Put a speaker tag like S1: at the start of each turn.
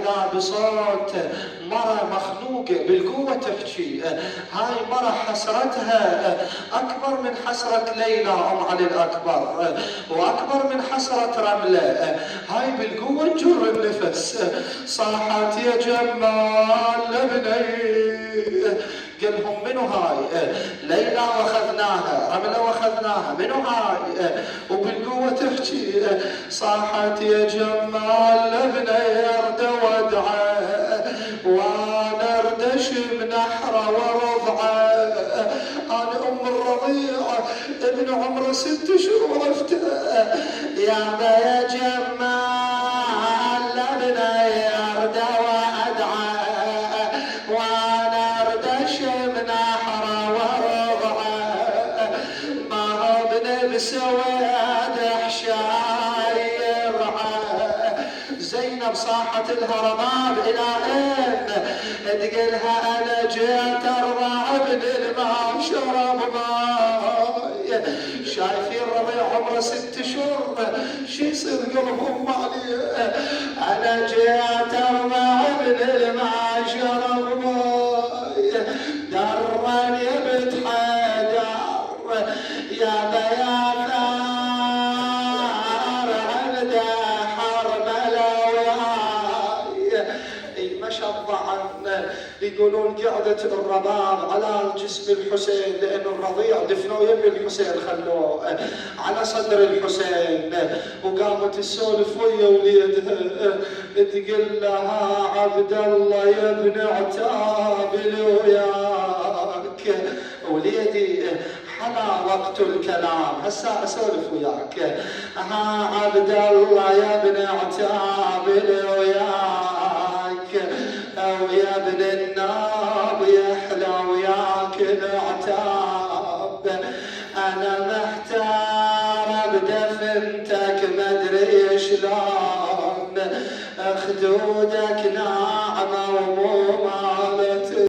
S1: لا بصوت مرة مخنوقة بالقوة تحكي. هاي مرة حسرتها أكبر من حسرة ليلى أم علي الأكبر، وأكبر من حسرة رملة. هاي بالقوة تجر النفس. صاحت يا جمال لبني. قالهم منو هاي؟ ليلى واخذناها، رملة واخذناها، منو هاي؟ وبالقوة تحكي. صاحت يا جمال لبني ارد ودعه، وانا اردش بنحره ورضعه. انا ام الرضيع ابن عمره 6 شهور عرفته. يا جمال لبني ارد وادعه، وانا اردش بنحره ورضعه. ما هو بنبس واد حشاي يرعى. زينب صاحت الهرباب الى اين؟ تقلها انا جيت ارضع ابن الماء شرب ماي. شايفين رضيع عمره 6 شهور شي يصير قلبهم عليه. انا جيت ارضع ابن الماء شرب ماي. درا يا بنت حيدر يا بياثار عند حرملة وياي. مشى الضعن يقولون قعدة الرباب على جسم الحسين، لأن الرضيع دفنوه يم الحسين خلوه على صدر الحسين. وقامت تسولف ويا وليدها تقول لها عبد الله يا ابن عتاب وياك. وليدي حلا وقت الكلام هسا اسولف وياك. ها عبد الله يا ابن عتاب وياك، ويا ابن الناب يحلى وياك العتاب. انا محتار بدفنتك مدري شلون، خدودك ناعمه ومو